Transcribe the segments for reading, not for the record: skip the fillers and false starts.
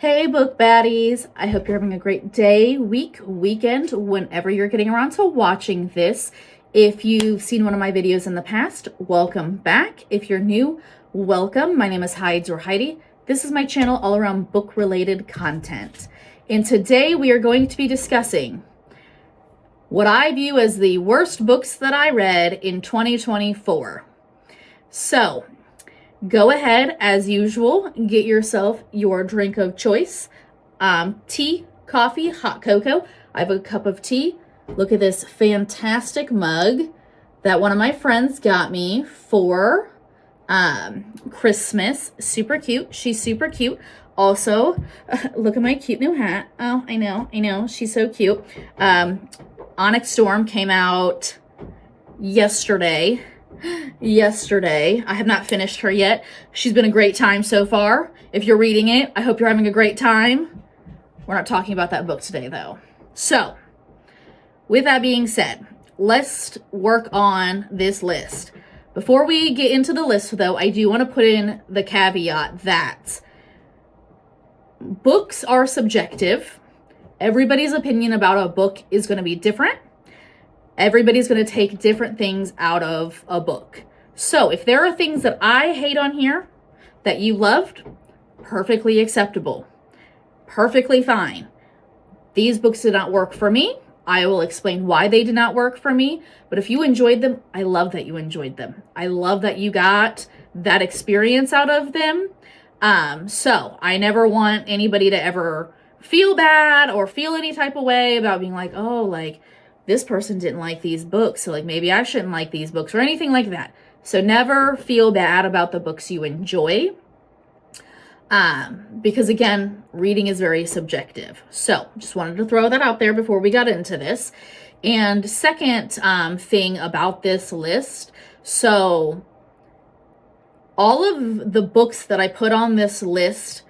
Hey book baddies, I hope you're having a great day, week, weekend, whenever you're getting around to watching this. If you've seen one of my videos in the past, welcome back. If you're new, welcome. My name is Hides or Heidi. This is my channel all around book related content. And today we are going to be discussing what I view as the worst books that I read in 2024. So, go ahead, as usual, get yourself your drink of choice. Tea, coffee, hot cocoa. I have a cup of tea. Look at this fantastic mug that one of my friends got me for Christmas. Super cute. She's super cute. Also, look at my cute new hat. Oh, I know. She's so cute. Onyx Storm came out yesterday. I have not finished her yet. She's been a great time so far. If you're reading it, I hope you're having a great time. We're not talking about that book today, though. So, with that being said, let's work on this list. Before we get into the list, though, I do want to put in the caveat that books are subjective. Everybody's opinion about a book is going to be different. Everybody's going to take different things out of a book. So if there are things that I hate on here that you loved, perfectly acceptable. Perfectly fine. These books did not work for me. I will explain why they did not work for me. But if you enjoyed them, I love that you enjoyed them. I love that you got that experience out of them. So I never want anybody to ever feel bad or feel any type of way about being like, oh, like, this person didn't like these books, so like maybe I shouldn't like these books or anything like that. So never feel bad about the books you enjoy. Because again, reading is very subjective. So just wanted to throw that out there before we got into this. And second thing about this list, so all of the books that I put on this list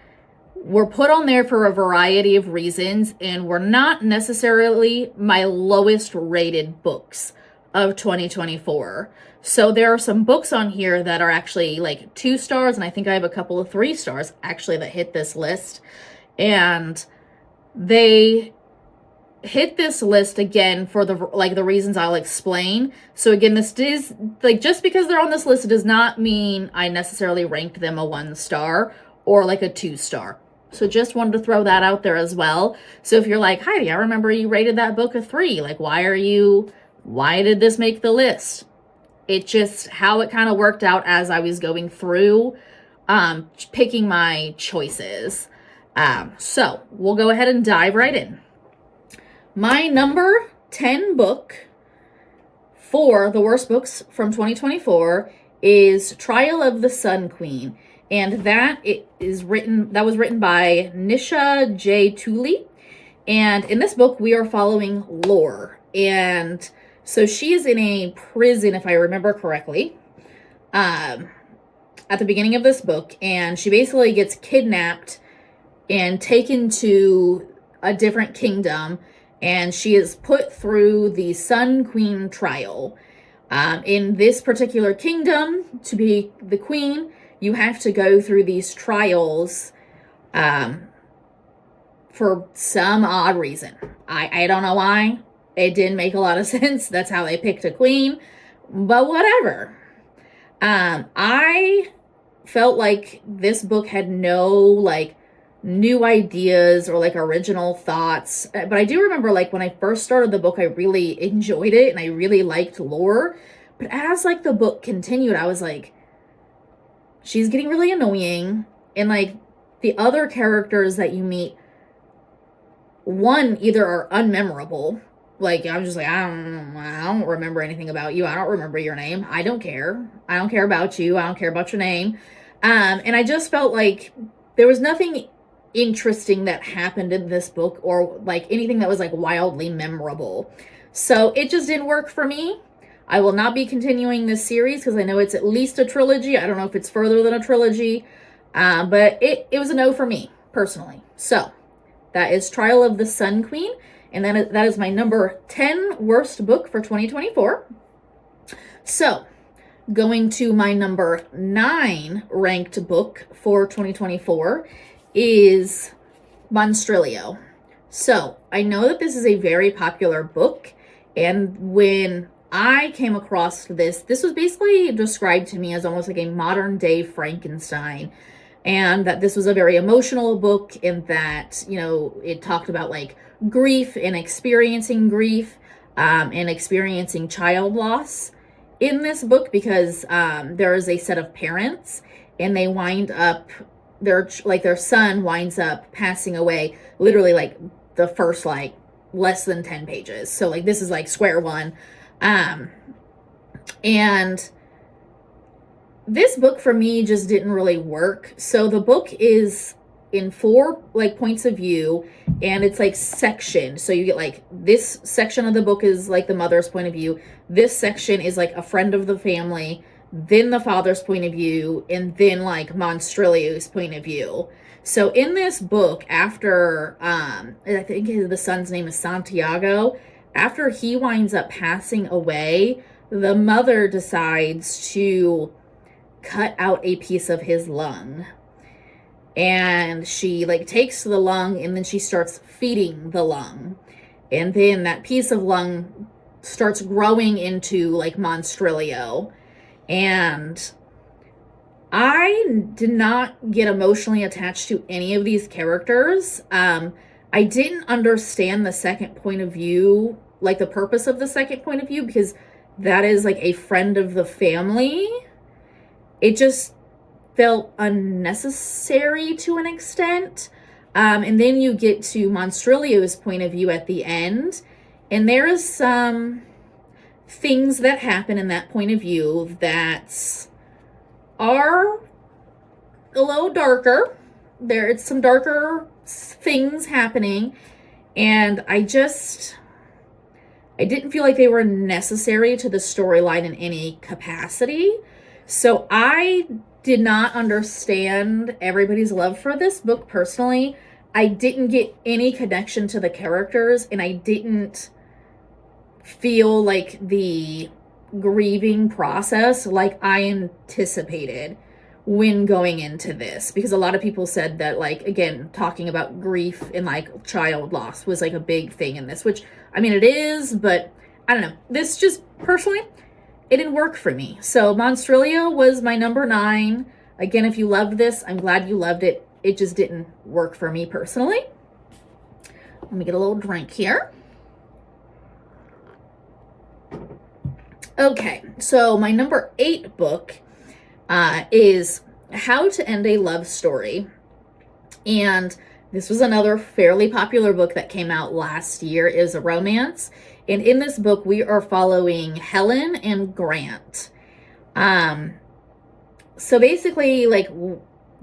were put on there for a variety of reasons and were not necessarily my lowest rated books of 2024. So there are some books on here that are actually like 2 stars, and I think I have a couple of 3 stars actually that hit this list. And they hit this list again for the reasons I'll explain. So again, this is like, just because they're on this list, it does not mean I necessarily ranked them a 1 star or like a 2 star. So just wanted to throw that out there as well. So if you're like, Heidi, I remember you rated that book a 3. Like, why did this make the list? It just, how it kind of worked out as I was going through, picking my choices. So we'll go ahead and dive right in. My number 10 book for the worst books from 2024 is Trial of the Sun Queen. And that was written by Nisha J. Tooley. And in this book, we are following Lore. And so she is in a prison, if I remember correctly, at the beginning of this book. And she basically gets kidnapped and taken to a different kingdom. And she is put through the Sun Queen trial. In this particular kingdom, to be the queen, you have to go through these trials for some odd reason. I don't know why. It didn't make a lot of sense. That's how they picked a queen. But whatever. I felt like this book had no, like, new ideas or, like, original thoughts. But I do remember, like, when I first started the book, I really enjoyed it and I really liked Lore. But as, like, the book continued, I was like, she's getting really annoying, and like the other characters that you meet, one, either are unmemorable. Like, I'm just like, I don't remember anything about you. I don't remember your name. I don't care. I don't care about you. I don't care about your name. And I just felt like there was nothing interesting that happened in this book or like anything that was like wildly memorable. So it just didn't work for me. I will not be continuing this series because I know it's at least a trilogy. I don't know if it's further than a trilogy, but it was a no for me, personally. So, that is Trial of the Sun Queen, and that is my number 10 worst book for 2024. So, going to my number 9 ranked book for 2024 is Monstrilio. So I know that this is a very popular book, and when I came across this was basically described to me as almost like a modern day Frankenstein, and that this was a very emotional book, and that, you know, it talked about like grief and experiencing grief, and experiencing child loss in this book, because there is a set of parents, and they wind up, their son winds up passing away literally like the first like less than 10 pages. So like this is like square one. And this book for me just didn't really work. So the book is in 4 like points of view, and it's like sectioned. So you get like this section of the book is like the mother's point of view. This section is like a friend of the family, then the father's point of view, and then like Monstrilio's point of view. So in this book, after, I think the son's name is Santiago, after he winds up passing away, the mother decides to cut out a piece of his lung. And she like takes the lung, and then she starts feeding the lung. And then that piece of lung starts growing into like Monstrilio. And I did not get emotionally attached to any of these characters. I didn't understand the second point of view, like the purpose of the second point of view, because that is like a friend of the family. It just felt unnecessary to an extent. And then you get to Monstrilio's point of view at the end, and there is some things that happen in that point of view that are a little darker. It's some darker things happening, and I didn't feel like they were necessary to the storyline in any capacity. So I did not understand everybody's love for this book personally. I didn't get any connection to the characters, and I didn't feel like the grieving process like I anticipated when going into this, because a lot of people said that, like, again, talking about grief and like child loss was like a big thing in this, which I mean it is, but I don't know, this just personally, it didn't work for me. So Monstrilio was my number 9. Again, if you loved this, I'm glad you loved it. It just didn't work for me personally. Let me get a little drink here. Okay, so my number 8 book is How to End a Love Story. And this was another fairly popular book that came out last year. It is a romance. And in this book, we are following Helen and Grant. So basically, like,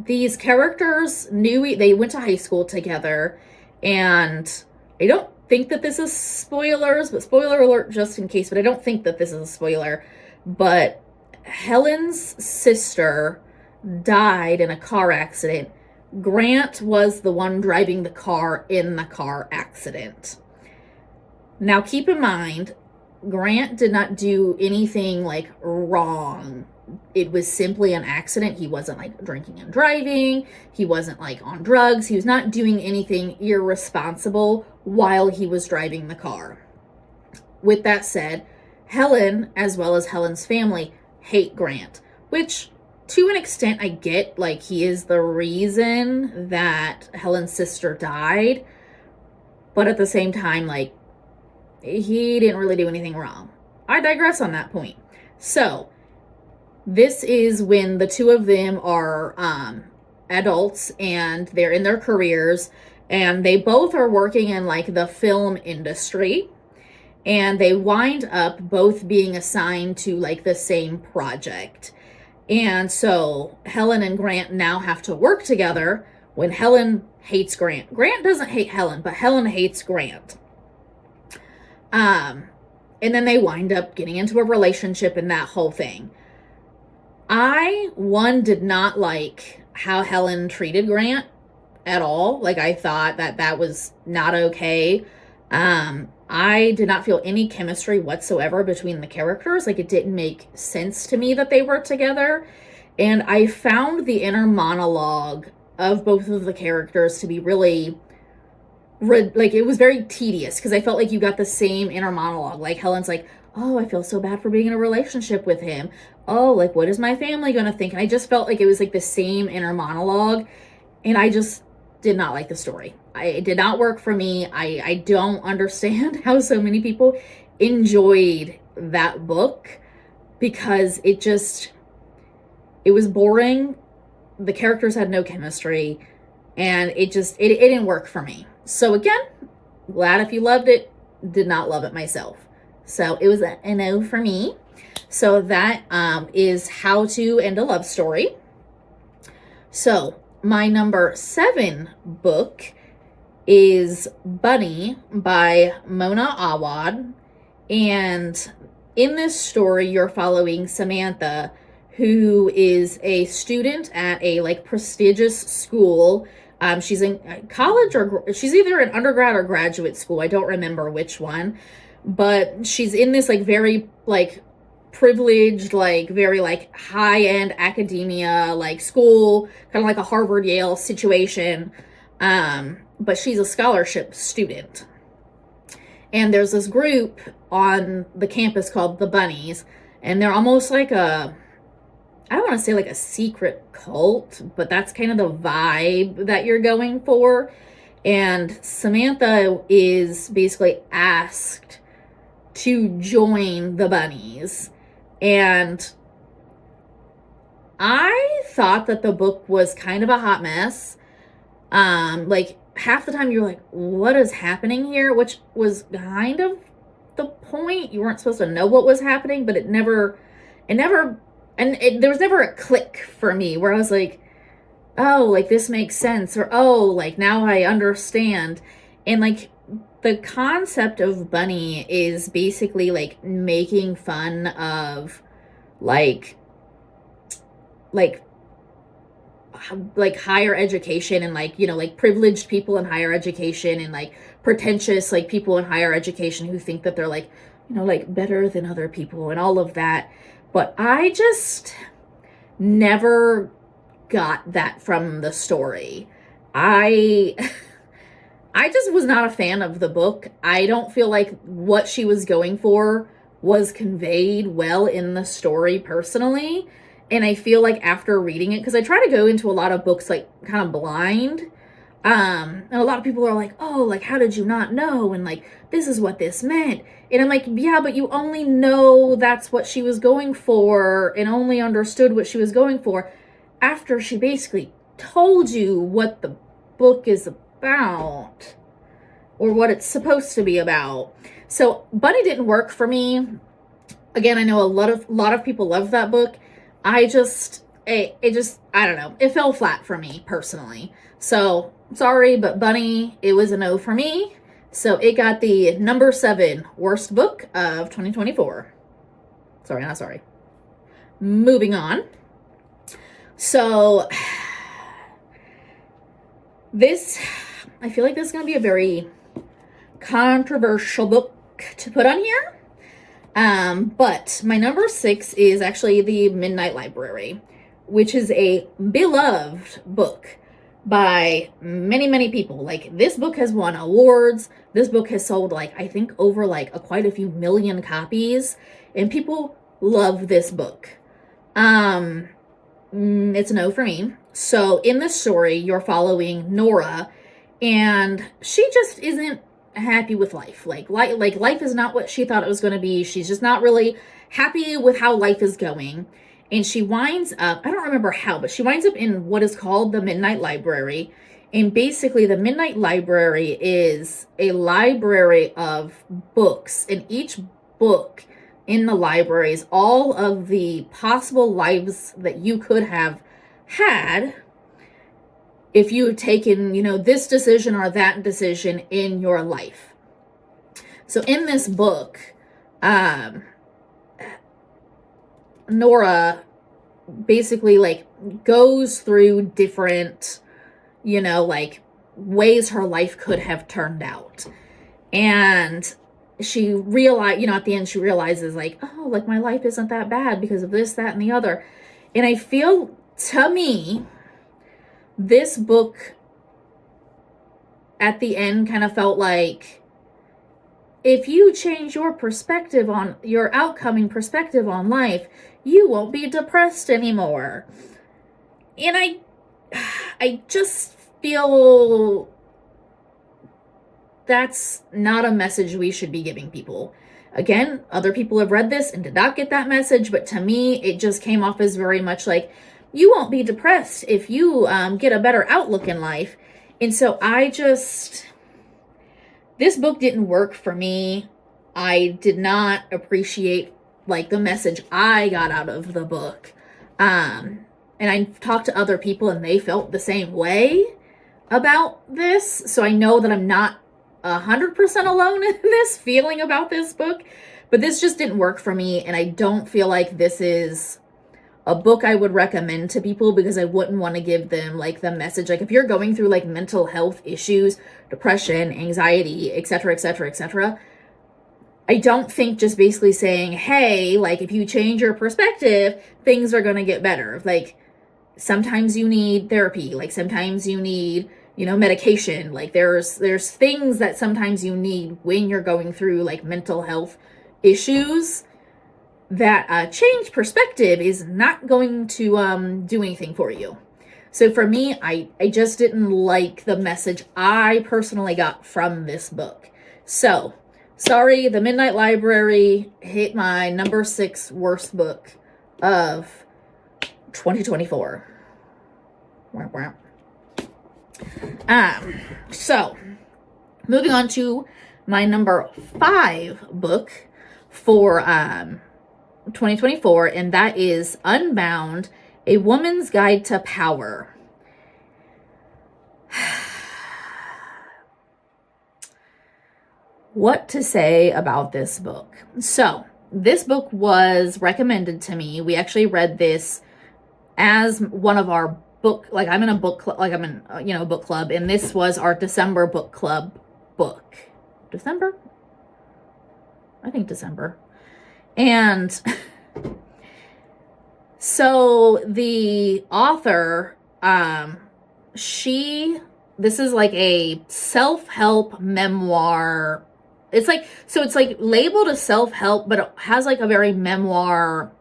these characters they went to high school together, and I don't think that this is spoilers, but spoiler alert just in case, but I don't think that this is a spoiler, but Helen's sister died in a car accident. Grant was the one driving the car in the car accident. Now, keep in mind, Grant did not do anything like wrong. It was simply an accident. He wasn't like drinking and driving. He wasn't like on drugs. He was not doing anything irresponsible while he was driving the car. With that said, Helen, as well as Helen's family, hate Grant, which to an extent I get. Like, he is the reason that Helen's sister died, but at the same time, like, he didn't really do anything wrong. I digress on that point. So this is when the two of them are adults, and they're in their careers, and they both are working in like the film industry, and they wind up both being assigned to like the same project. And so Helen and Grant now have to work together when Helen hates Grant. Grant doesn't hate Helen, but Helen hates Grant. And then they wind up getting into a relationship and that whole thing. I did not like how Helen treated Grant at all. Like, I thought that was not okay. I did not feel any chemistry whatsoever between the characters. Like, it didn't make sense to me that they were together. And I found the inner monologue of both of the characters to be really like it was very tedious because I felt like you got the same inner monologue. Like Helen's like, oh, I feel so bad for being in a relationship with him. Oh, like what is my family gonna think? And I just felt like it was like the same inner monologue, and I just did not like the story. It did not work for me. I don't understand how so many people enjoyed that book, because it was boring. The characters had no chemistry, and it didn't work for me. So again, glad if you loved it. Did not love it myself. So it was a no for me. So that is How to End a Love Story. So my number 7 book is Bunny by Mona Awad. And in this story, you're following Samantha, who is a student at a like prestigious school. She's in college, or she's either in undergrad or graduate school. I don't remember which one, but she's in this like very like privileged, like very like high-end academia, like school, kind of like a Harvard Yale situation. But she's a scholarship student. And there's this group on the campus called the Bunnies, and they're almost like I don't want to say like a secret cult, but that's kind of the vibe that you're going for. And Samantha is basically asked to join the Bunnies. And I thought that the book was kind of a hot mess. Like half the time you're like, what is happening here? Which was kind of the point. You weren't supposed to know what was happening, but there was never a click for me where I was like, oh, like this makes sense, or oh, like now I understand. And like the concept of Bunny is basically like making fun of like higher education, and like, you know, like privileged people in higher education, and like pretentious like people in higher education who think that they're like, you know, like better than other people and all of that. But I just never got that from the story. I just was not a fan of the book. I don't feel like what she was going for was conveyed well in the story personally. And I feel like after reading it, because I try to go into a lot of books like kind of blind, and a lot of people are like, oh, like how did you not know? And like, this is what this meant. And I'm like, yeah, but you only know that's what she was going for, and only understood what she was going for after she basically told you what the book is about, or what it's supposed to be about. So Bunny didn't work for me. Again, I know a lot of people love that book. I don't know. It fell flat for me personally. So sorry, but Bunny, it was a no for me. So it got the number 7 worst book of 2024. Sorry, not sorry. Moving on. So I feel like this is going to be a very controversial book to put on here. But my number 6 is actually The Midnight Library, which is a beloved book by many, many people. Like, this book has won awards. This book has sold, like, I think over, like, quite a few million copies. And people love this book. It's a no for me. So, in this story, you're following Nora, and she just isn't happy with life. Like life is not what she thought it was going to be. She's just not really happy with how life is going. And she winds up, I don't remember how, but she winds up in what is called the Midnight Library. And basically the Midnight Library is a library of books. And each book in the library is all of the possible lives that you could have had if you had taken, you know, this decision or that decision in your life. So in this book, Nora basically like goes through different, you know, like ways her life could have turned out. And she realized, you know, at the end she realizes like, oh, like my life isn't that bad because of this, that, and the other. And I feel, to me, this book at the end kind of felt like, if you change your perspective on your outcoming perspective on life, you won't be depressed anymore. And I just feel that's not a message we should be giving people. Again, other people have read this and did not get that message, but to me, it just came off as very much like, you won't be depressed if you get a better outlook in life. And so this book didn't work for me. I did not appreciate like the message I got out of the book. And I talked to other people and they felt the same way about this. So I know that I'm not 100% alone in this feeling about this book, but this just didn't work for me. And I don't feel like this is a book I would recommend to people, because I wouldn't want to give them like the message. Like if you're going through like mental health issues, depression, anxiety, etc., etc., etc., I don't think just basically saying, hey, like if you change your perspective, things are going to get better. Like sometimes you need therapy, like sometimes you need, medication. Like there's things that sometimes you need when you're going through like mental health issues, that change perspective is not going to do anything for you. So for me, I just didn't like the message I personally got from this book. So, sorry, The Midnight Library hit my number 6 worst book of 2024. So, moving on to my number 5 book for 2024, and that is Unbound, A Woman's Guide to Power. What to say about this book? So, this book was recommended to me. We actually read this as one of our book, like I'm in a book club, like I'm in, a book club, and this was our December book club book. December? I think December. And so the author, this is like a self-help memoir. It's like labeled as self-help, but it has like a very memoir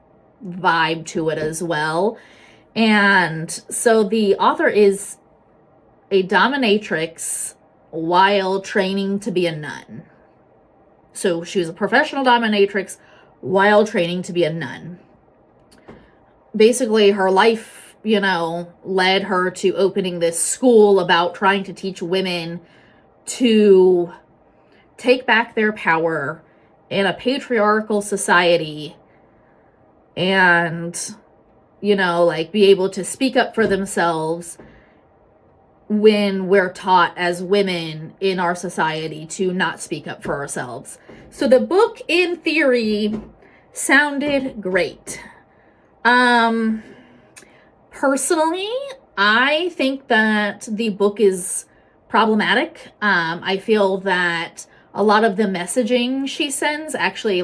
vibe to it as well. And so the author is a dominatrix while training to be a nun. So she was a professional dominatrix while training to be a nun. Basically, her life, led her to opening this school about trying to teach women to take back their power in a patriarchal society and, be able to speak up for themselves when we're taught as women in our society to not speak up for ourselves. So the book, in theory, sounded great. Personally, I think that the book is problematic. I feel that a lot of the messaging she sends actually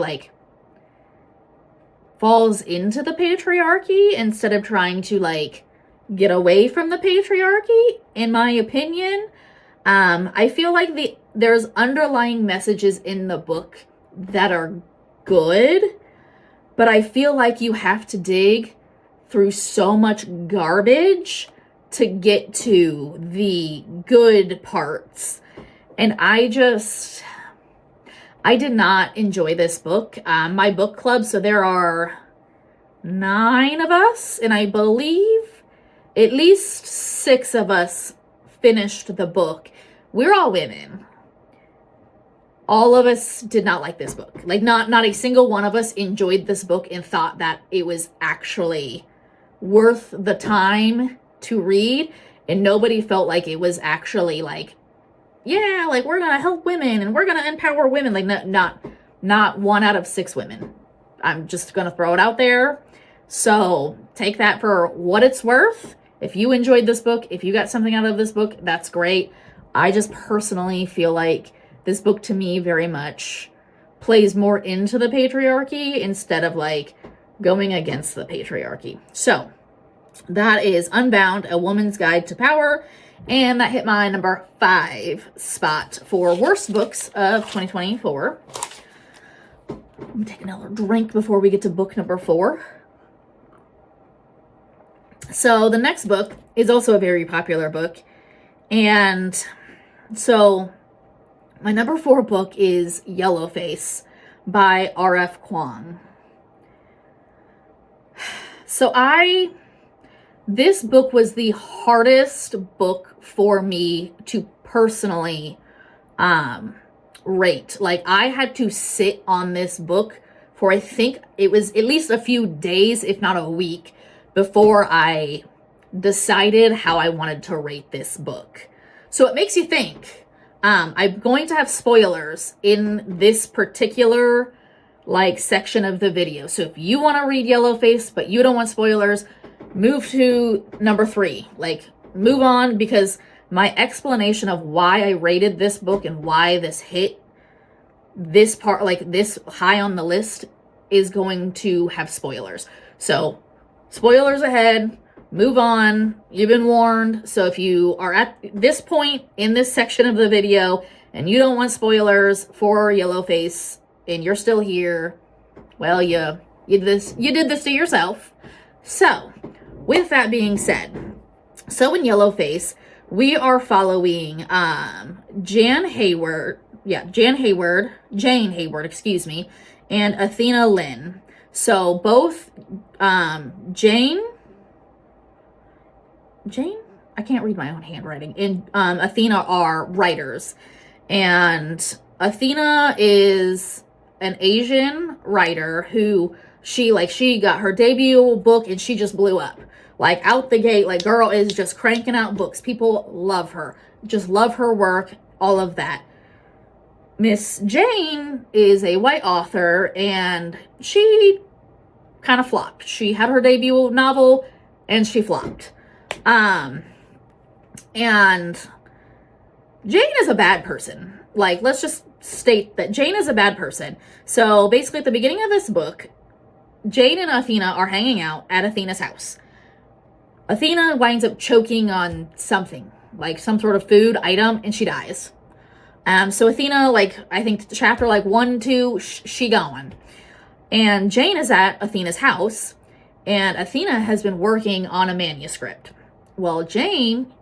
falls into the patriarchy instead of trying to get away from the patriarchy, in my opinion. I feel like there's underlying messages in the book that are good, but I feel like you have to dig through so much garbage to get to the good parts. And I did not enjoy this book. My book club, so there are 9 of us, and I believe at least 6 of us finished the book. We're all women. All of us did not like this book. Not a single one of us enjoyed this book and thought that it was actually worth the time to read. And nobody felt like it was actually we're gonna help women and we're gonna empower women. Not 1 out of 6 women. I'm just gonna throw it out there. So take that for what it's worth. If you enjoyed this book, if you got something out of this book, that's great. I just personally feel like this book to me very much plays more into the patriarchy instead of going against the patriarchy. So that is Unbound, A Woman's Guide to Power. And that hit my number 5 spot for worst books of 2024. Let me take another drink before we get to book number 4. So the next book is also a very popular book. And so my number 4 book is Yellowface by R.F. Kuang. So this book was the hardest book for me to personally rate. Like, I had to sit on this book for, I think it was at least a few days, if not a week, before I decided how I wanted to rate this book. So it makes you think. I'm going to have spoilers in this particular section of the video. So if you want to read Yellowface, but you don't want spoilers, move to number 3. Move on, because my explanation of why I rated this book and why this hit this part, this high on the list, is going to have spoilers. So spoilers ahead, move on. You've been warned. So if you are at this point in this section of the video and you don't want spoilers for Yellowface and you're still here, well, you did this to yourself. So with that being said, so in Yellowface, we are following Jane Hayward, and Athena Lynn. So both Jane, I can't read my own handwriting, and Athena are writers. And Athena is an Asian writer who she got her debut book and she just blew up. Out the gate, girl is just cranking out books. People love her. Just love her work, all of that. Miss Jane is a white author, and she kind of flopped. She had her debut novel, and she flopped. And Jane is a bad person. Let's just state that Jane is a bad person. So basically, at the beginning of this book, Jane and Athena are hanging out at Athena's house. Athena winds up choking on something, some sort of food item, and she dies. So Athena, I think chapter 1, 2, she gone. And Jane is at Athena's house, and Athena has been working on a manuscript. Well, Jane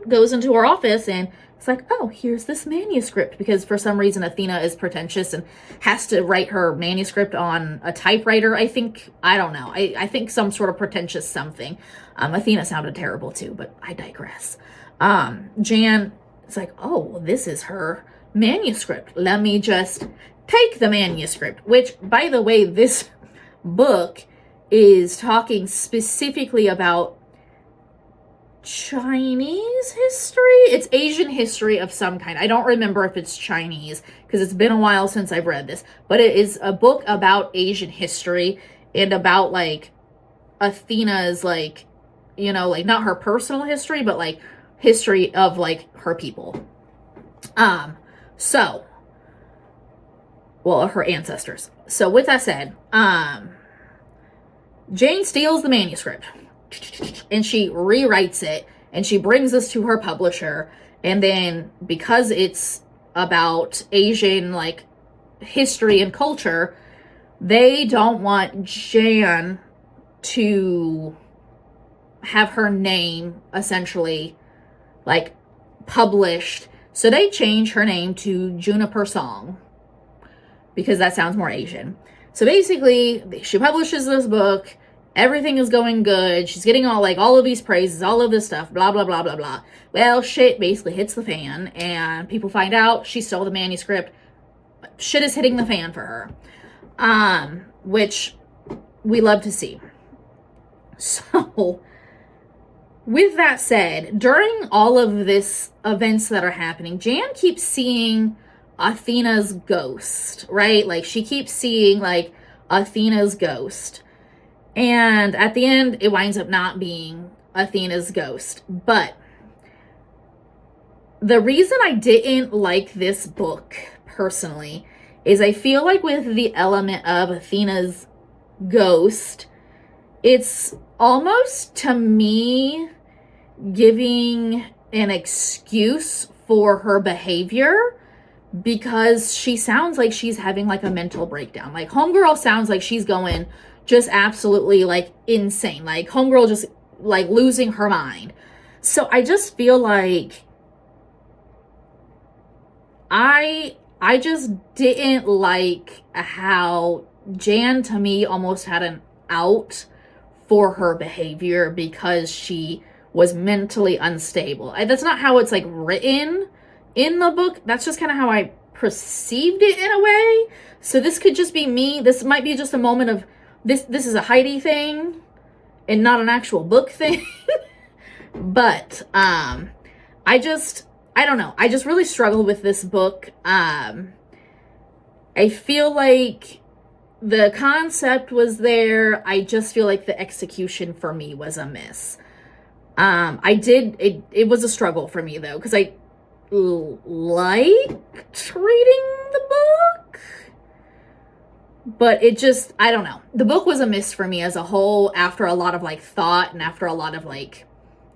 goes into her office and it's oh, here's this manuscript, because for some reason Athena is pretentious and has to write her manuscript on a typewriter. I don't know. I think some sort of pretentious something. Athena sounded terrible too, but I digress. Jan is oh, this is her manuscript. Let me just take the manuscript, which, by the way, this book is talking specifically about Chinese history. It's Asian history of some kind. I don't remember if it's Chinese because it's been a while since I've read this, but it is a book about Asian history and about Athena's not her personal history, but history of her people. So, well, her ancestors. So with that said, Jane steals the manuscript and she rewrites it and she brings this to her publisher. And then because it's about Asian history and culture, they don't want Jan to have her name essentially published. So they change her name to Juniper Song because that sounds more Asian. So basically she publishes this book. Everything is going good. She's getting all of these praises, all of this stuff, blah, blah, blah, blah, blah. Well, shit basically hits the fan, and people find out she stole the manuscript. Shit is hitting the fan for her, which we love to see. So, with that said, during all of this events that are happening, Jan keeps seeing Athena's ghost, right? She keeps seeing, Athena's ghost. And at the end, it winds up not being Athena's ghost. But the reason I didn't like this book, personally, is I feel with the element of Athena's ghost, it's almost, to me, giving an excuse for her behavior because she sounds like she's having like a mental breakdown. Like homegirl sounds like she's going just absolutely like insane. Like homegirl just like losing her mind. So I just feel like I just didn't like how Jan to me almost had an out for her behavior because she was mentally unstable. That's not how it's like written in the book. That's just kind of how I perceived it in a way. So this could just be me. This might be just a moment of this is a Heidi thing and not an actual book thing. But I don't know. I just really struggled with this book. I feel like the concept was there. I just feel like the execution for me was a miss. It was a struggle for me though, because I liked reading the book, but it just, I don't know. The book was a miss for me as a whole after a lot of like thought and after a lot of like,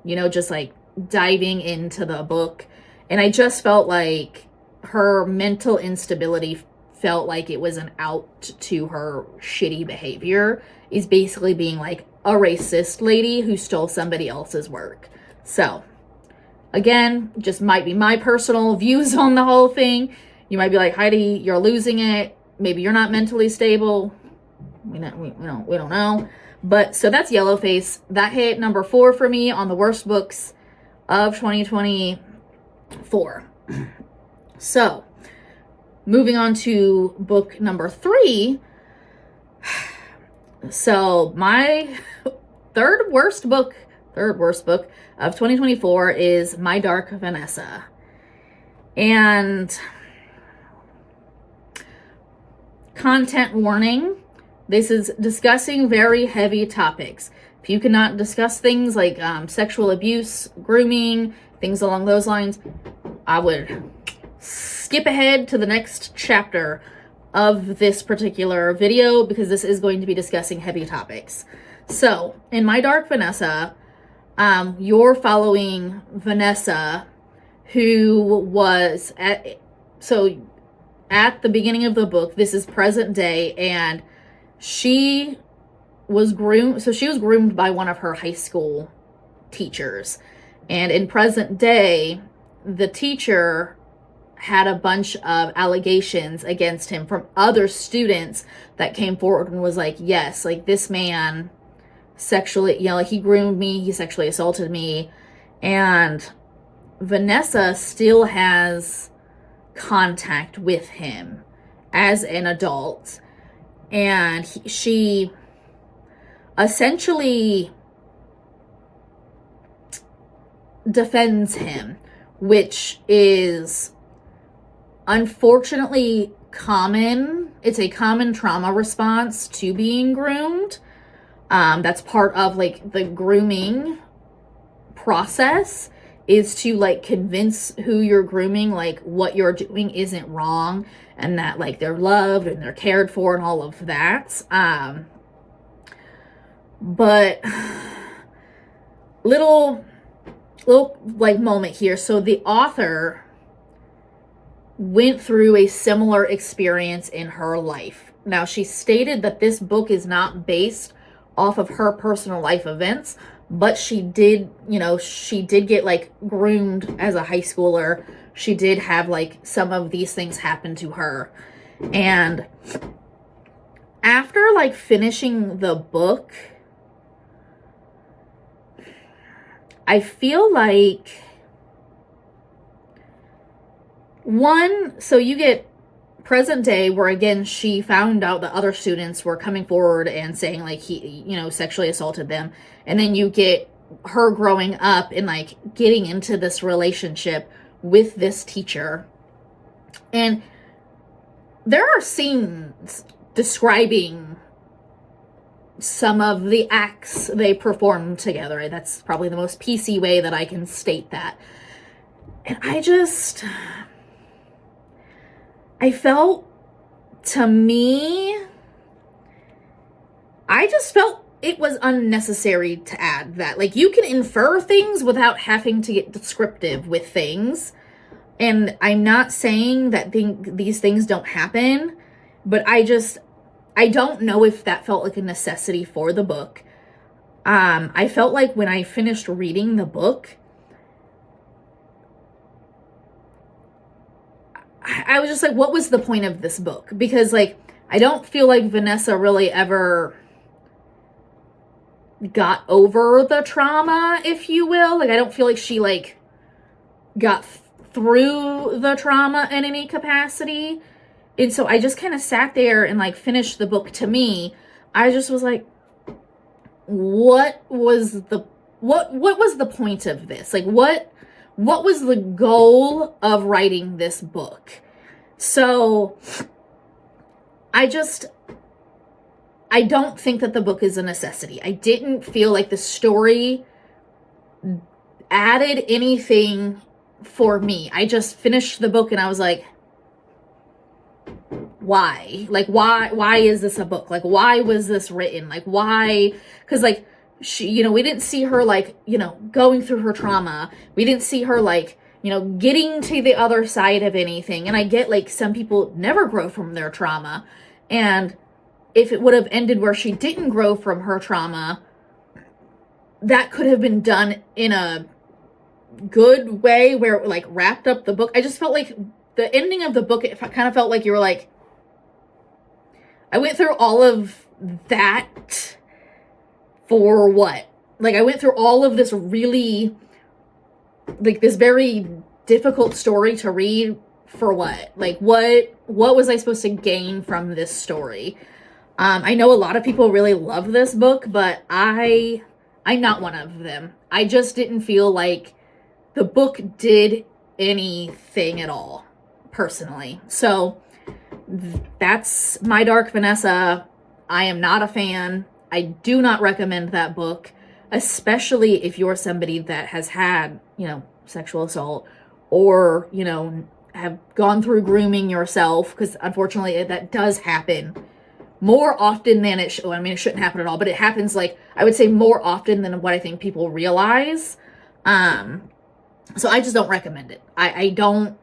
just like diving into the book. And I just felt like her mental instability felt like it was an out to her shitty behavior, is basically being like a racist lady who stole somebody else's work. So again, just might be my personal views on the whole thing. You might be like, Heidi, you're losing it. Maybe you're not mentally stable. We don't know. But so that's Yellowface. That hit number 4 for me on the worst books of 2024. So moving on to book number 3. So my third worst book of 2024 is My Dark Vanessa. And content warning, this is discussing very heavy topics. If you cannot discuss things like sexual abuse, grooming, things along those lines, I would skip ahead to the next chapter of this particular video because this is going to be discussing heavy topics. So, in My Dark Vanessa, you're following Vanessa, who was at the beginning of the book, this is present day, and she was groomed. So she was groomed by one of her high school teachers. And in present day, the teacher had a bunch of allegations against him from other students that came forward and was like, yes, like this man sexually, like he groomed me, he sexually assaulted me. And Vanessa still has contact with him as an adult. And she essentially defends him, which is unfortunately common. It's a common trauma response to being groomed. That's part of like the grooming process, is to like convince who you're grooming like what you're doing isn't wrong and that like they're loved and they're cared for and all of that. But little like moment here. So the author went through a similar experience in her life. Now, she stated that this book is not based off of her personal life events, but she did get like groomed as a high schooler. She did have like some of these things happen to her. And after like finishing the book, I feel like so you get present day, where again she found out that other students were coming forward and saying like he sexually assaulted them, and then you get her growing up and like getting into this relationship with this teacher. And there are scenes describing some of the acts they performed together. That's probably the most PC way that I can state that. And I felt, to me, I just felt it was unnecessary to add that. Like, you can infer things without having to get descriptive with things. And I'm not saying that these things don't happen, but I don't know if that felt like a necessity for the book. I felt like when I finished reading the book, I was just like, what was the point of this book? Because, like, I don't feel like Vanessa really ever got over the trauma, if you will. Like, I don't feel like she, like, got through the trauma in any capacity. And so I just kind of sat there and, like, finished the book. To me, I just was like, what was the point of this? Like, what was the goal of writing this book? So I don't think that the book is a necessity. I didn't feel like the story added anything for me. I just finished the book and I was like, why? Like, why is this a book? Like, why was this written? Like, why? Because, like, she, you know, we didn't see her, like, you know, going through her trauma. We didn't see her, like, you know, getting to the other side of anything. And I get, like, some people never grow from their trauma. And if it would have ended where she didn't grow from her trauma, that could have been done in a good way where it, like, wrapped up the book. I just felt like the ending of the book, it kind of felt like you were like, I went through all of that for what? Like, I went through all of this really, like, this very difficult story to read for what? Like, what was I supposed to gain from this story? I know a lot of people really love this book, but I'm not one of them. I just didn't feel like the book did anything at all, personally. So that's my Dark Vanessa. I am not a fan. I do not recommend that book, especially if you're somebody that has had, you know, sexual assault or, you know, have gone through grooming yourself, because unfortunately that does happen more often than it should. I mean, it shouldn't happen at all, but it happens, like, I would say more often than what I think people realize. So I just don't recommend it. I don't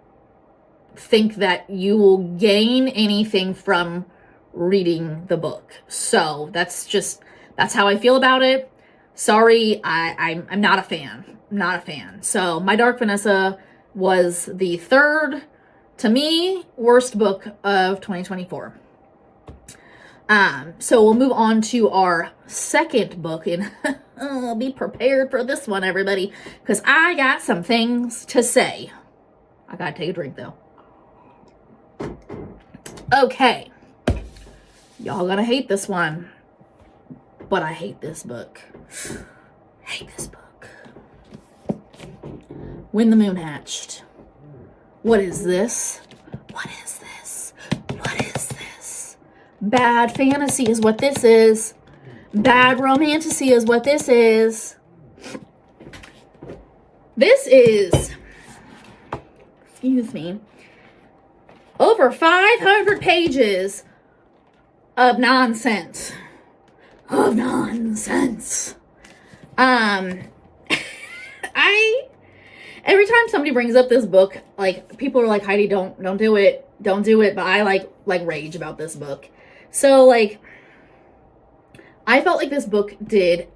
think that you will gain anything from reading the book. So that's how I feel about it. Sorry, I'm not a fan. Not a fan. So my Dark Vanessa was the third, to me, worst book of 2024. So we'll move on to our second book, and be prepared for this one, everybody, because I got some things to say. I gotta take a drink, though. Okay. Y'all gonna hate this one, but I hate this book. Hate this book. When the Moon Hatched. What is this? What is this? What is this? Bad fantasy is what this is. Bad romantasy is what this is. This is, excuse me, over 500 pages of nonsense. Of nonsense. Every time somebody brings up this book, like, people are like, Heidi, don't do it. Don't do it. But I like rage about this book. So, like, I felt like this book did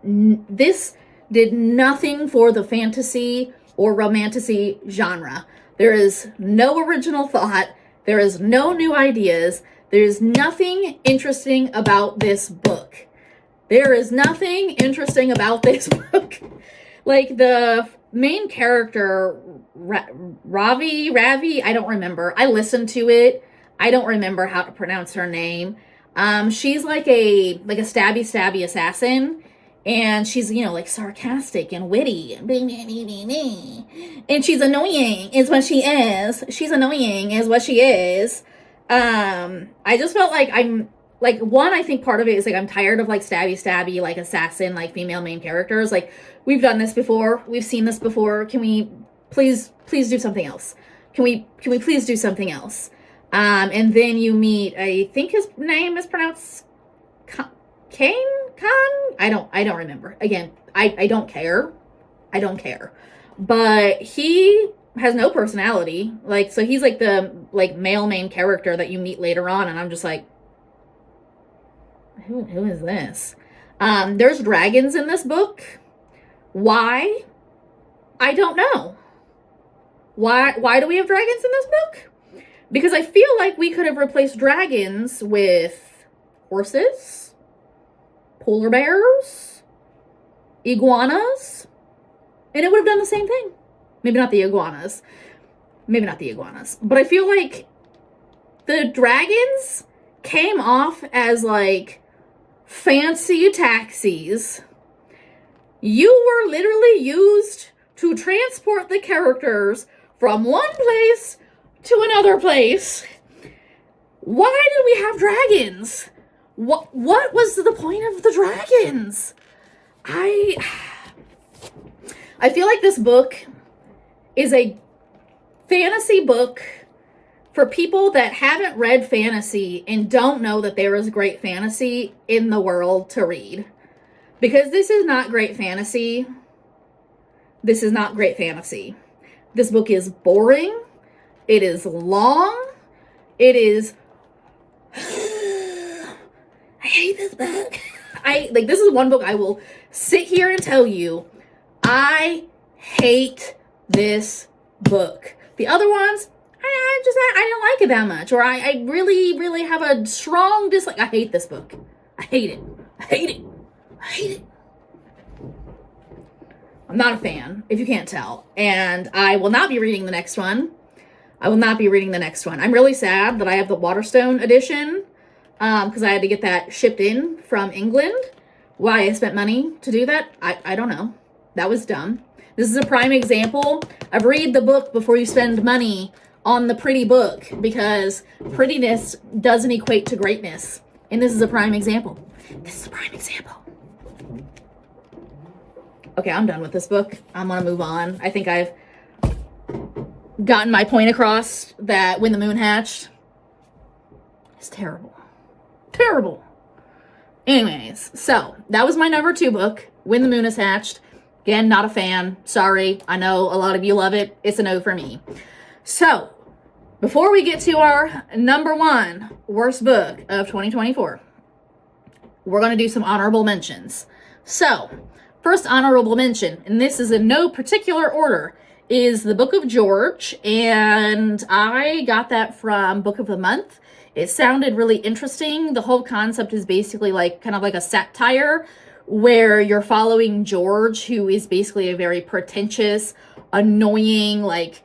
nothing for the fantasy or romantasy genre. There is no original thought. There is no new ideas. There's nothing interesting about this book. There is nothing interesting about this book. Like, the main character, Ravi, I don't remember. I listened to it. I don't remember how to pronounce her name. She's like a stabby assassin, and she's, you know, like, sarcastic and witty, and she's annoying is what she is. She's annoying is what she is. I just felt like I think part of it is, like, I'm tired of, like, stabby, like, assassin, like, female main characters. Like, we've done this before. We've seen this before. Can we please do something else? Can we please do something else? And then you meet, I think his name is pronounced Kane Khan? I don't remember. Again, I don't care. I don't care. But he has no personality. Like, so he's like the like male main character that you meet later on, and I'm just like, who is this? There's dragons in this book. Why? I don't know. Why do we have dragons in this book? Because I feel like we could have replaced dragons with horses, polar bears, iguanas, and it would have done the same thing. Maybe not the iguanas. Maybe not the iguanas. But I feel like the dragons came off as like fancy taxis. You were literally used to transport the characters from one place to another place. Why did we have dragons? What was the point of the dragons? I feel like this book is a fantasy book for people that haven't read fantasy and don't know that there is great fantasy in the world to read. Because this is not great fantasy. This is not great fantasy. This book is boring. It is long. It is... I hate this book. This is one book I will sit here and tell you, I hate this book. The other ones, I didn't like it that much. Or I really, really have a strong dislike. I hate this book. I hate it. I hate it. I hate it. I'm not a fan, if you can't tell. And I will not be reading the next one. I'm really sad that I have the Waterstone edition, because I had to get that shipped in from England. Why I spent money to do that, I don't know. That was dumb. This is a prime example of read the book before you spend money on the pretty book, because prettiness doesn't equate to greatness. And this is a prime example. Okay, I'm done with this book. I'm gonna move on. I think I've gotten my point across that When the Moon Hatched is terrible. Terrible. Anyways, so that was my number 2 book, When the Moon is Hatched. Again, not a fan. Sorry. I know a lot of you love it. It's a no for me. So, before we get to our number 1 worst book of 2024, we're going to do some honorable mentions. So, first honorable mention, and this is in no particular order, is the Book of George, and I got that from Book of the Month. It sounded really interesting. The whole concept is basically like kind of like a satire where you're following George, who is basically a very pretentious, annoying, like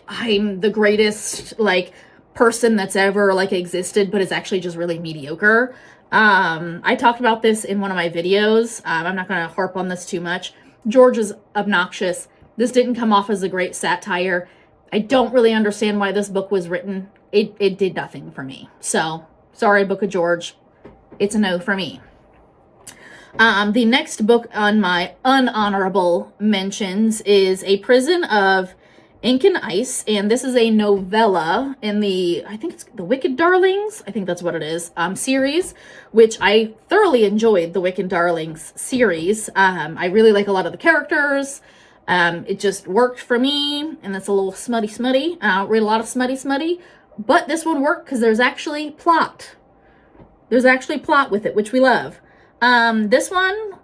I'm the greatest like person that's ever like existed, but is actually just really mediocre. I talked about this in one of my videos. I'm not going to harp on this too much. George is obnoxious. This didn't come off as a great satire. I don't really understand why this book was written. It did nothing for me. So, sorry, Book of George. It's a no for me. The next book on my unhonorable mentions is A Prison of Ink and Ice, and this is a novella in I think it's the Wicked Darlings, I think that's what it is, series, which I thoroughly enjoyed the Wicked Darlings series. I really like a lot of the characters. It just worked for me, and it's a little smutty. I don't read a lot of smutty, but this one worked because there's actually plot. There's actually plot with it, which we love. This one,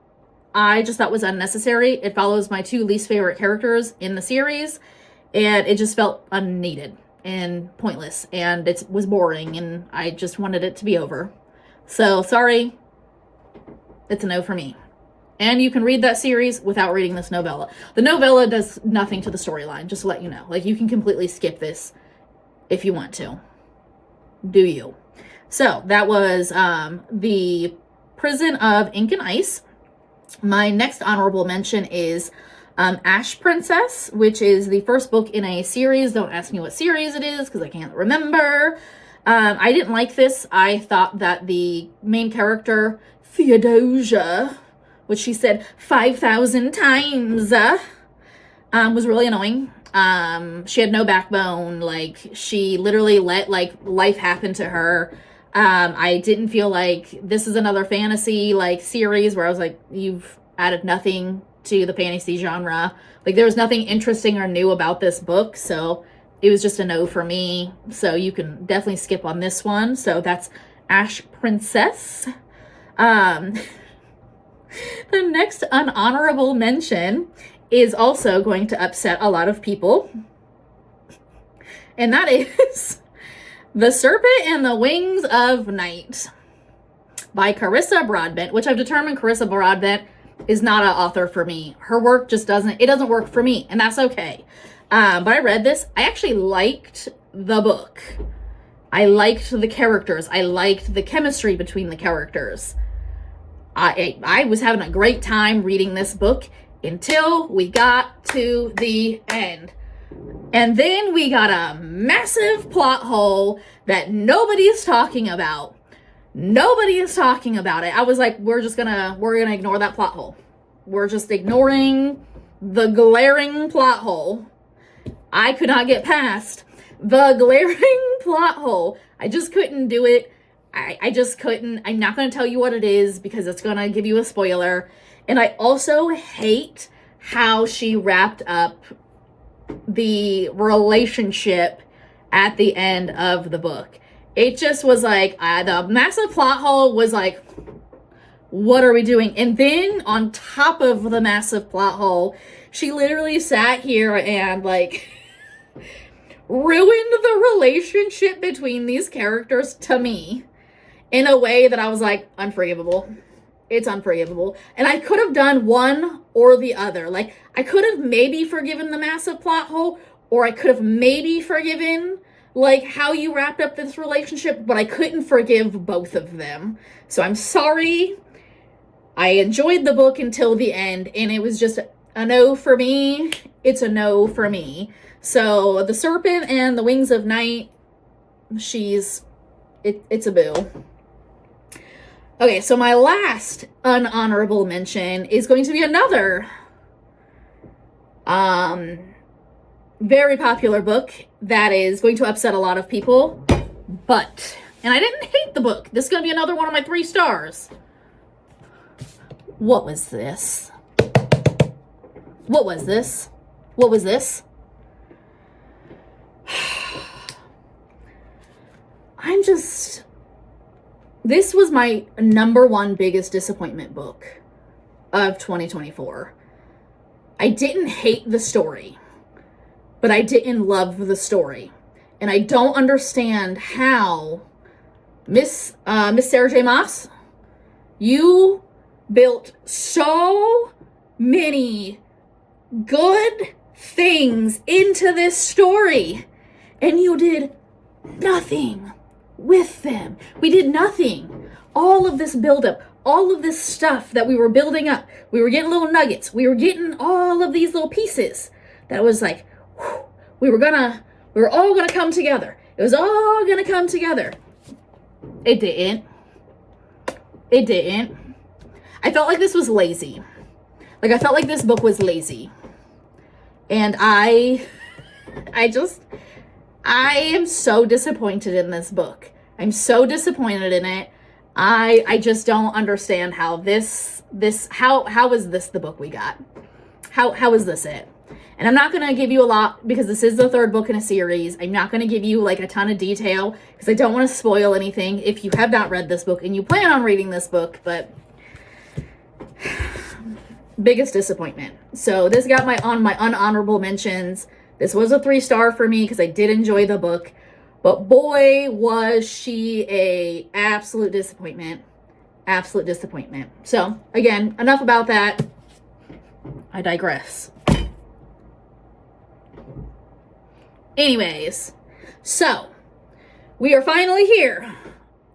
I just thought was unnecessary. It follows my 2 least favorite characters in the series, and it just felt unneeded and pointless, and it was boring, and I just wanted it to be over. So, sorry, it's a no for me. And you can read that series without reading this novella. The novella does nothing to the storyline, just to let you know. Like, you can completely skip this if you want to. Do you? So, that was the Prison of Ink and Ice. My next honorable mention is Ash Princess, which is the first book in a series. Don't ask me what series it is because I can't remember. I didn't like this. I thought that the main character, Theodosia, which she said 5,000 times, was really annoying. She had no backbone. Like, she literally let like life happen to her. I didn't feel like this is another fantasy like series where I was like, you've added nothing to the fantasy genre. Like there was nothing interesting or new about this book, so it was just a no for me. So you can definitely skip on this one. So that's Ash Princess. The next unhonorable mention is also going to upset a lot of people. And that is The Serpent and the Wings of Night by Carissa Broadbent, which I've determined Carissa Broadbent is not an author for me. Her work just doesn't work for me, and that's okay. But I read this. I actually liked the book. I liked the characters. I liked the chemistry between the characters. I was having a great time reading this book until we got to the end. And then we got a massive plot hole that nobody's talking about. Nobody is talking about it. I was like, we're gonna ignore that plot hole. We're just ignoring the glaring plot hole. I could not get past the glaring plot hole. I just couldn't do it. I just couldn't. I'm not going to tell you what it is because it's going to give you a spoiler. And I also hate how she wrapped up the relationship at the end of the book. It just was like, the massive plot hole was like, what are we doing? And then on top of the massive plot hole, she literally sat here and like ruined the relationship between these characters to me in a way that I was like, unforgivable. It's unforgivable. And I could have done one or the other. Like, I could have maybe forgiven the massive plot hole, or I could have maybe forgiven, like, how you wrapped up this relationship, but I couldn't forgive both of them. So I'm sorry. I enjoyed the book until the end, and it was just a no for me. It's a no for me. So, The Serpent and the Wings of Night, it's a boo. Okay, so my last unhonorable mention is going to be another very popular book that is going to upset a lot of people, and I didn't hate the book. This is going to be another one of my 3 stars. What was this? What was this? What was this? This was my number 1 biggest disappointment book of 2024. I didn't hate the story, but I didn't love the story. And I don't understand how Miss Sarah J. Maas, you built so many good things into this story, and you did nothing with them. We did nothing. All of this buildup, all of this stuff that we were building up, we were getting little nuggets. We were getting all of these little pieces that was like, whew, we were all gonna come together. It was all gonna come together. It didn't. It didn't. I felt like this was lazy. Like, I felt like this book was lazy. And I am so disappointed in this book. I'm so disappointed in it. I just don't understand how how is this the book we got? How is this it? And I'm not going to give you a lot because this is the 3rd book in a series. I'm not going to give you like a ton of detail because I don't want to spoil anything if you have not read this book and you plan on reading this book, but biggest disappointment. So this got my unhonorable mentions. This was a 3-star for me because I did enjoy the book, but boy, was she a absolute disappointment. Absolute disappointment. So again, enough about that. I digress. Anyways, so we are finally here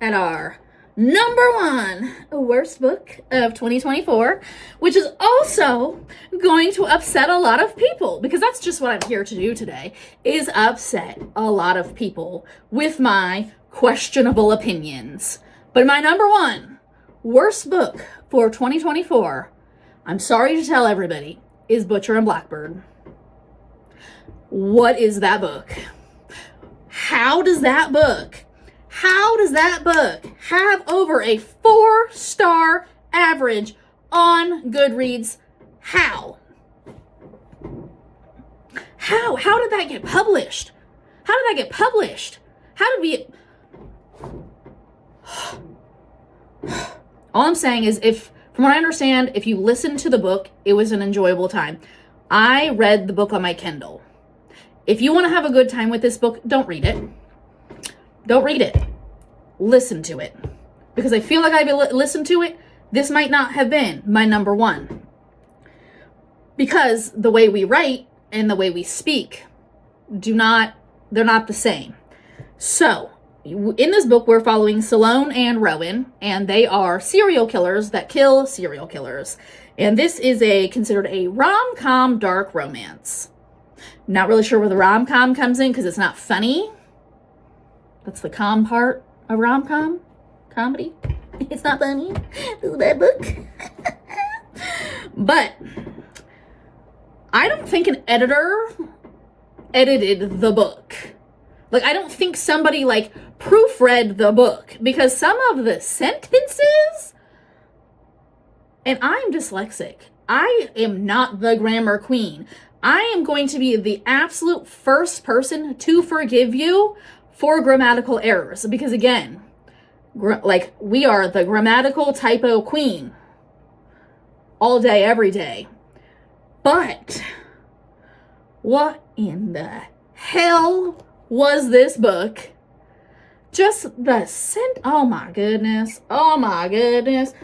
at our number 1 worst book of 2024, which is also going to upset a lot of people because that's just what I'm here to do today, is upset a lot of people with my questionable opinions. But my number 1 worst book for 2024, I'm sorry to tell everybody, is Butcher and Blackbird. What is that book? How does that book How does that book have over a 4-star average on Goodreads? How? How did that get published? How did that get published? How did we... All I'm saying is, from what I understand, if you listen to the book, it was an enjoyable time. I read the book on my Kindle. If you want to have a good time with this book, don't read it. Don't read it. Listen to it. Because I feel like I've listened to it, this might not have been my number one. Because the way we write and the way we speak they're not the same. So, in this book, we're following Salone and Rowan, and they are serial killers that kill serial killers. And this is considered a rom-com dark romance. Not really sure where the rom-com comes in because it's not funny. That's the com part of rom-com. Comedy. It's not funny. This is a bad book. But I don't think an editor edited the book. Like, I don't think somebody, like, proofread the book. Because some of the sentences... And I'm dyslexic. I am not the grammar queen. I am going to be the absolute first person to forgive you for grammatical errors. Because again, we are the grammatical typo queen. All day, every day. But what in the hell was this book? Just the oh my goodness. Oh my goodness.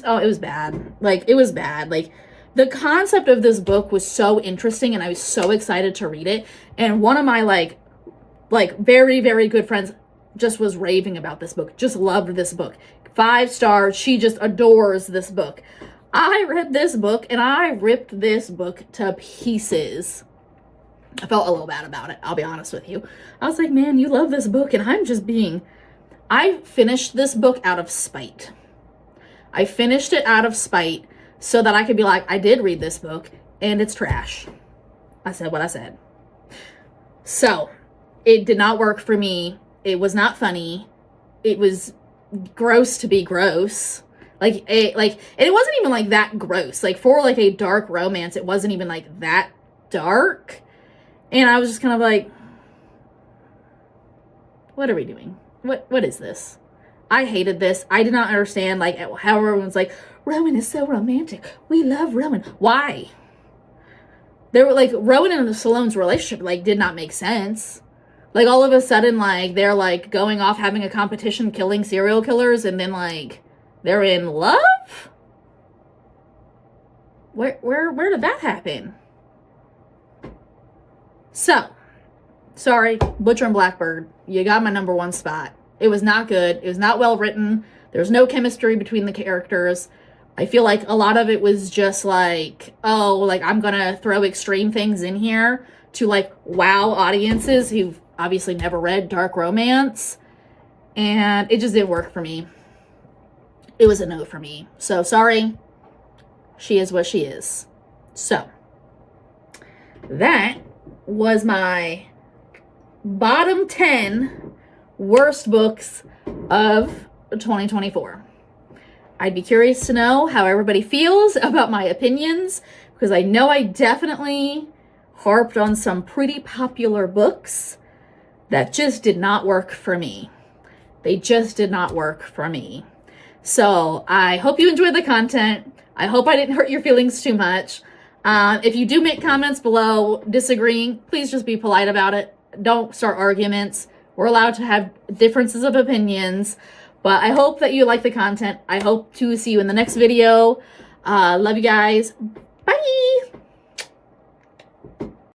Oh, it was bad. Like, it was bad. Like, the concept of this book was so interesting, and I was so excited to read it. And one of my, like, very, very good friends just was raving about this book. Just loved this book. 5 stars. She just adores this book. I read this book, and I ripped this book to pieces. I felt a little bad about it, I'll be honest with you. I was like, man, you love this book, and I finished this book out of spite. I finished it out of spite so that I could be like, I did read this book and it's trash. I said what I said. So it did not work for me. It was not funny. It was gross to be gross. And it wasn't even like that gross. Like, for like a dark romance, it wasn't even like that dark. And I was just kind of like, what are we doing? What is this? I hated this. I did not understand, like, how everyone's like, Rowan is so romantic. We love Rowan. Why? They were like, Rowan and Salone's relationship, like, did not make sense. Like, all of a sudden, like, they're, like, going off having a competition killing serial killers, and then, like, they're in love? Where did that happen? So, sorry, Butcher and Blackbird, you got my number one spot. It was not good. It was not well written. There's no chemistry between the characters. I feel like a lot of it was just like, oh, like, I'm gonna throw extreme things in here to, like, wow audiences who've obviously never read dark romance. And it just didn't work for me. It was a no for me. So, sorry. She is what she is. So, that was my bottom 10 worst books of 2024. I'd be curious to know how everybody feels about my opinions, because I know I definitely harped on some pretty popular books that just did not work for me. They just did not work for me. So I hope you enjoyed the content. I hope I didn't hurt your feelings too much. If you do make comments below disagreeing, please just be polite about it. Don't start arguments. We're allowed to have differences of opinions, but I hope that you like the content. I hope to see you in the next video. Love you guys. Bye!